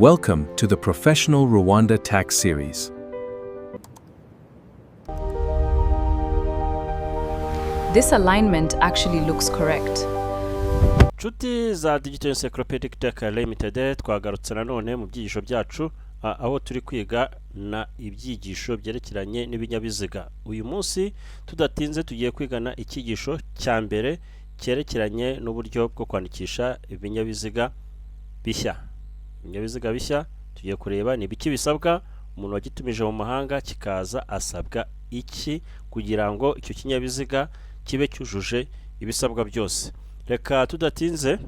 Welcome to the Professional Rwanda Tax Series. This alignment actually looks correct. Nshuti za Digital Encyclopedic Tech Limited twagarutse nanone mu byigisho byacu aho turi kwiga na ibyigisho byerekeranye n'ibinyabiziga. Uyu munsi tudatinze tugiye kwigana icyigisho cya mbere cyerekeranye n'uburyo bwo kwandikisha ibinyabiziga bishya. Ibinyabiziga bishya tugiye kureba ni biki bisabwa, umuntu wagitumije mu mahanga kikaza asabwa iki kugira ngo icyo kinyabiziga kibe cyujuje ibisabwa byose. Reka tudatinze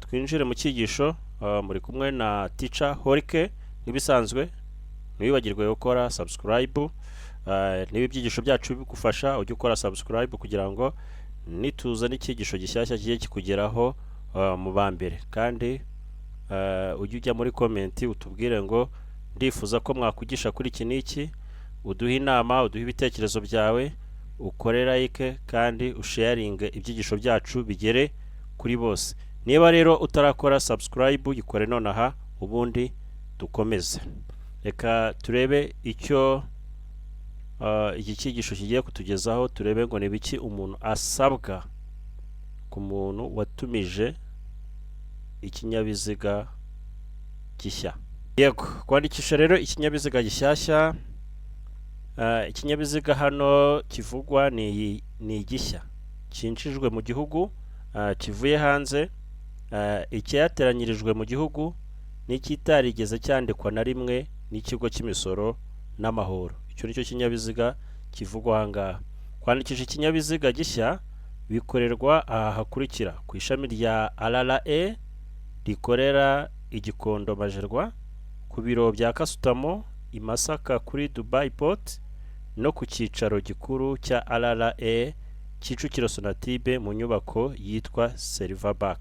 twinjire mu cyigisho. Muri kumwe na teacher Horike. Nk'ibisanzwe ntiwibagirwe gukora subscribe. Niba ibyigisho byacu bigufasha ujye ukora subscribe kugira ngo nituza n'icyigisho gishyashya kigiye kikugeraho mu ba mbere. Kandi ujye ujya muri comment utubwire ngo ndifuza ko mwakugisha kuri iki n'iki, uduhe inama, uduhe ibitekerezo byawe, ukore like kandi usharinge ibyigisho byacu bigere kuri bose. Niba rero utarakora subscribe yikore nonaha ubundi dukomeze. Reka turebe icyo iki cyigisho kigiye kutugezaho, turebe ngo nibiki umuntu asabwa ku muntu watumije ikinyabiziga gishya. Yego, kwandikisha rero ikinyabiziga gishyashya. Ikinyabiziga hano kivugwa ni igishya cinjijwe mu gihugu, kivuye hanze, icyateranyirijwe mu gihugu n'ikitarigeze cyandikwa na rimwe n'ikigo cy'imisoro n'amahoro. Icyo nicyo kinyabiziga kivugwa aha ngaha. Kwandikisha ikinyabiziga gishya bikorerwa aha hakurikira: ku ishami rya RRA rikorera i Gikondo Majerwa, ku biro bya Kasutamo i Masaka kuri Dubai Port, no ku cyicaro gikuru cya RRA Kicukiro Sonatube mu nyubako yitwa Silverback.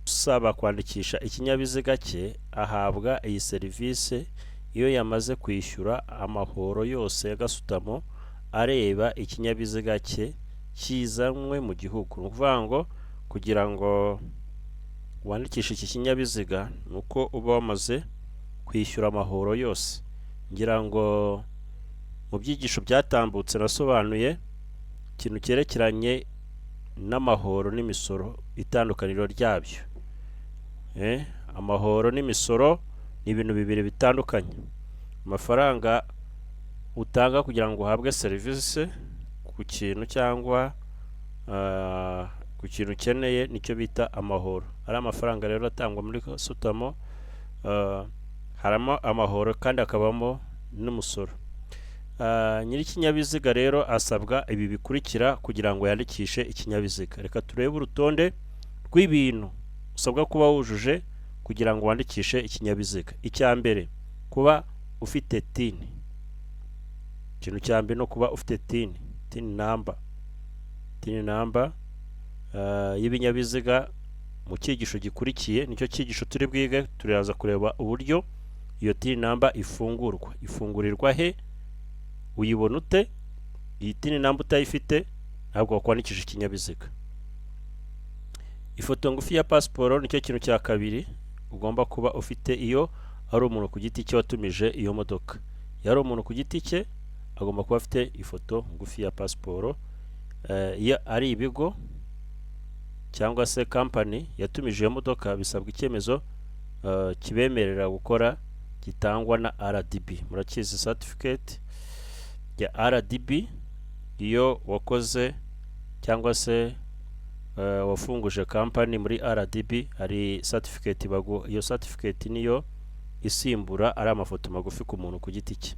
Usaba kwandikisha ikinyabiziga cye ahabwa iyi serivisi iyo yamaze kwishyura amahoro yose ya Gasutamo areba ikinyabiziga cye kizanwe mu gihugu. Ni ukuvuga ngo kugira ngo wandikishe iki kinyabiziga nuko uba wamaze kwishyura amahoro yose. Ngira ngo mu byigisho byatambutse nasobanuye ikintu cyerekeranye n'amahoro n'imisoro, itandukaniro ryabyo. Amahoro n'imisoro ni ibintu bibiri bitandukanye. Amafaranga utanga kugira ngo uhabwe serivisi ku kintu cyangwa ku kintu ukeneye nicyo bita amahoro. Ari amafaranga rero atangwa muri Gasutamo, harimo amahoro kandi akabamo n'umusoro. Nyiri ikinyabiziga rero asabwa ibi bikurikira kugira ngo yandikishe ikinyabiziga. Reka turebe urutonde rw'ibintu usabwa kuba wujuje kugira ngo wandikishe ikinyabiziga. Icya mbere, kuba ufite TIN. Ikintu cya mbere no kuba ufite TIN number y'ibinyabiziga. Mu cyigisho gikurikiye nicyo cyigisho turi bwige, turaza kureba uburyo iyo TIN number ifungurirwa he, uyibona ute. Iyi TIN number utayifite ntabwo wakwandikisha ikinyabiziga. Ifoto ngufi ya pasiporo nicyo kintu cya kabiri ugomba kuba ufite iyo ari umuntu ku giti cye watumije iyo modoka. Iyo ari umuntu ku giti cye agomba kuba afite ifoto ngufi ya pasiporo. Iyo ari ibigo cyangwa se company yatumije iyo modoka bisabwa icyemezo kibemerera gukora gitangwa na RDB. Murakizi certificate ya RDB. Iyo wakoze cyangwa se wafunguje company muri RDB hari certificate bagu. Iyo certificate niyo isimbura ari amafoto magufi ku muntu ku giti cye.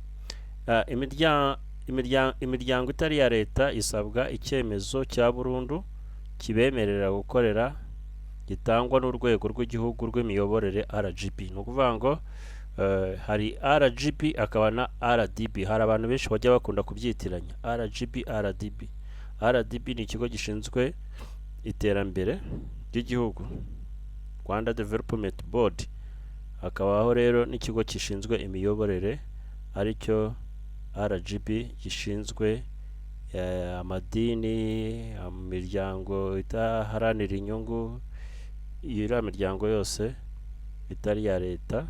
Imiryango itari ya leta isabwa icyemezo cya burundu kibemerera gukorera gitangwa n'urwego rw'igihugu rw'imiyoborere RGB. Ni ukuvuga ngo hari RGB akaba na RDB. Hari abantu benshi bajya bakunda kubyitiranya RGB. RDB ni ikigo gishinzwe iterambere ry'igihugu, Rwanda Development Board. Hakabaho rero n'ikigo gishinzwe imiyoborere aricyo RGB gishinzwe amadini, imiryango idaharanira inyungu, iriya miryango yose itari iya leta,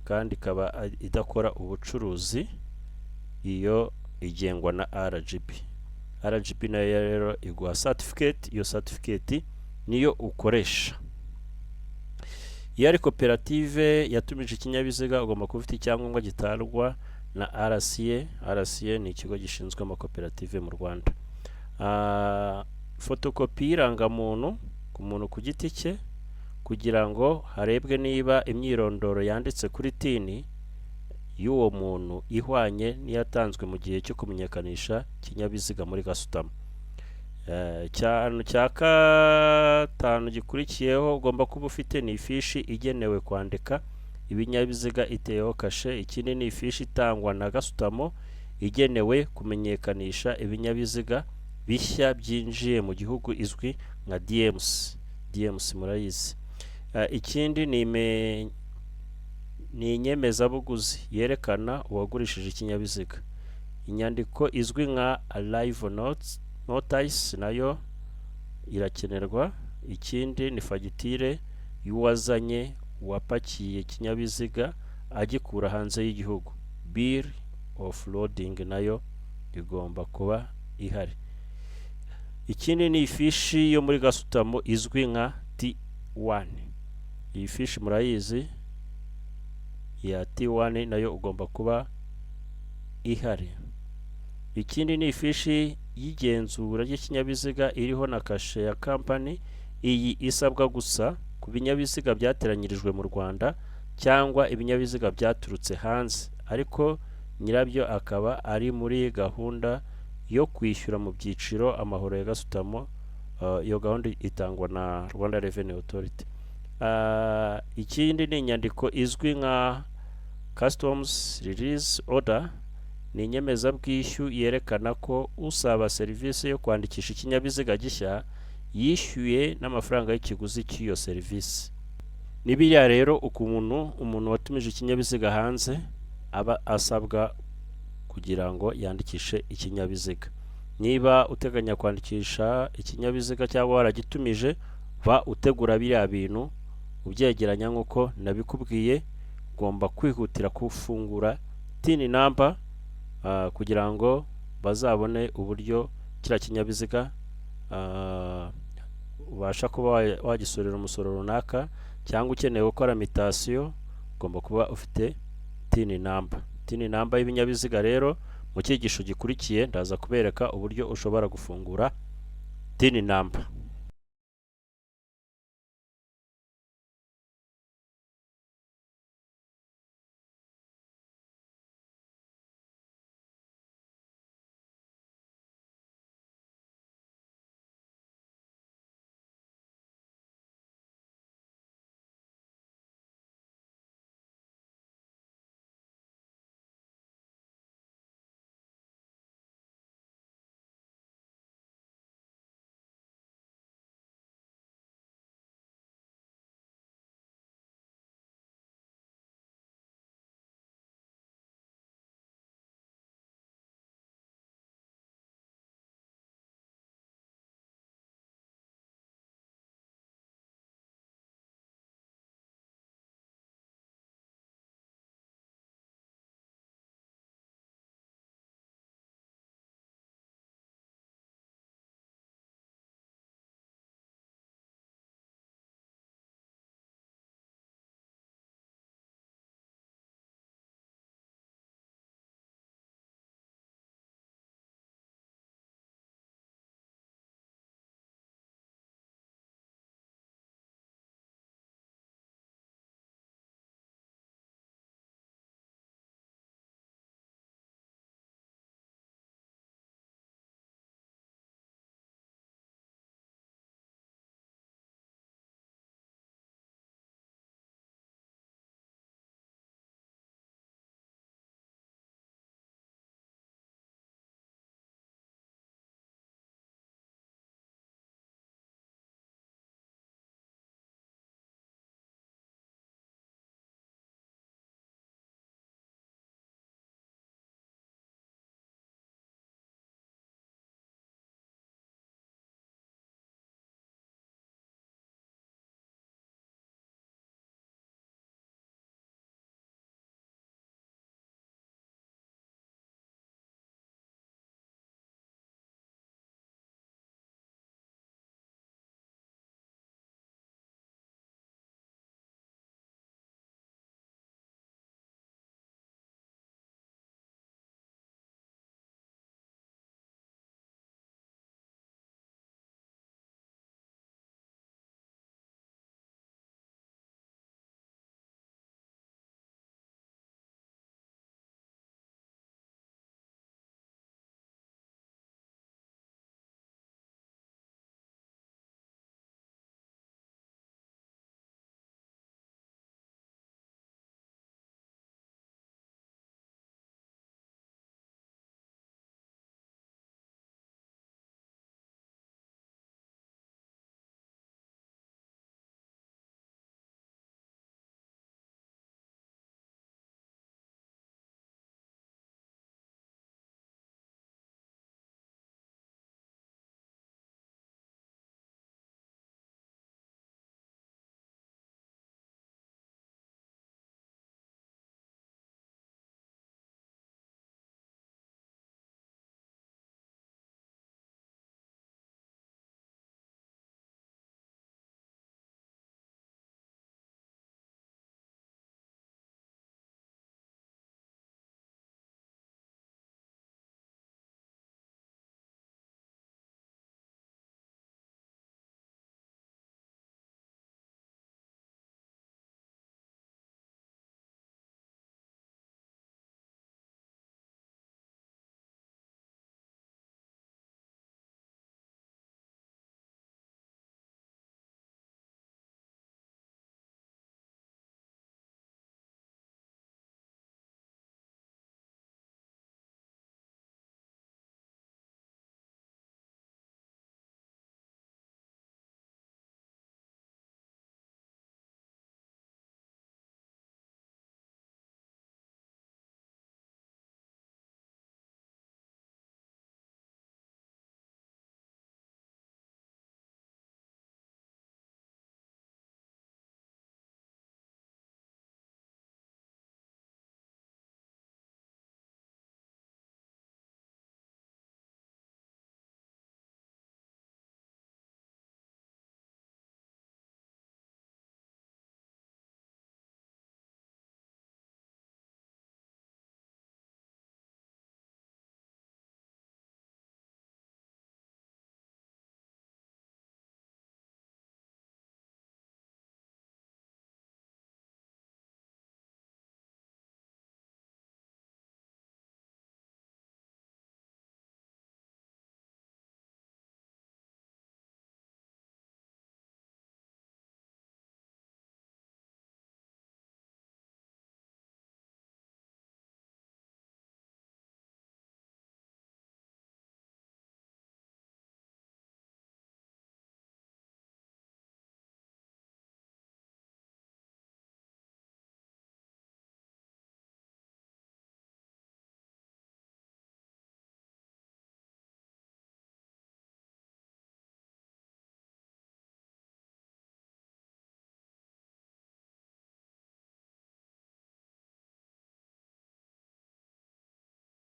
kandi ikaba idakora ubucuruzi, iyo igengwa na RGB. RGB nayo rero iguha certificate, iyo certificate niyo ukoresha. Iyo ari koperative yatumije ikinyabiziga ugomba kuba ufite icyangombwa gitangwa na RCA. RCA ni ikigo gishinzwe amakoperative mu Rwanda. Fotokopi y'irangamuntu ku muntu ku giti cye, kugira ngo harebwe niba imyirondoro yanditse kuri tini y'uwo muntu ihwanye n'iyatanzwe mu gihe cyo kumenyekanisha ikinyabiziga muri gasutamo. Cya gatanu gikurikiyeho ugomba kuba ufite ni ifishi igenewe kwandika ibinyabiziga iteyeho kashe. Ikindi ni ifishi itangwa na gasutamo igenewe kumenyekanisha ibinyabiziga bishya byinjiye mu gihugu izwi nka DMS murayizi. Ikindi ni inyemezabuguzi yerekana uwagurishije ikinyabiziga. Inyandiko izwi nka arrival notice nayo irakenerwa. Ikindi ni fagitire y'uwazanye wapakiye ikinyabiziga agikura hanze y'igihugu. Bill of loading nayo igomba kuba ihari. Ikindi ni ifishi yo muri gasutamo izwi nka T1. Iyi fishi murayizi ya T1 nayo ugomba kuba ihari. Ikindi ni ifishi y'igenzura ry'ikinyabiziga iriho na kashe ya company. Iyi isabwa gusa ku binyabiziga byateranyirijwe mu Rwanda cyangwa ibinyabiziga byaturutse hanze, ariko nyirabyo akaba ari muri gahunda yo kwishyura mu byiciro amahoro ya gasutamo. Iyo gahunda itangwa na Rwanda Revenue Authority. Ikindi ni inyandiko izwi nka Customs Release Order. Ni inyemezabwishyu yerekana ko usaba serivisi yo kwandikisha ikinyabiziga gishya yishyuye n'amafaranga y'ikiguzi cy'iyo serivisi. Nibiriya rero umuntu watumije ikinyabiziga hanze aba asabwa kugira ngo yandikishe ikinyabiziga. Niba uteganya kwandikisha ikinyabiziga cyangwa waragitumije, ba utegura biriya bintu ubyegeranya nk'uko nabikubwiye. Ugomba kwihutira kufungura tini number kugira ngo bazabone uburyo kiriya kinyabiziga ubasha kuba wagisorera umusoro runaka, cyangwa ukeneye gukora mitasiyo ugomba kuba ufite tini number. Tini number y'ibinyabiziga rero mu cyigisho gikurikiye ndaza kubereka uburyo ushobora gufungura tini number.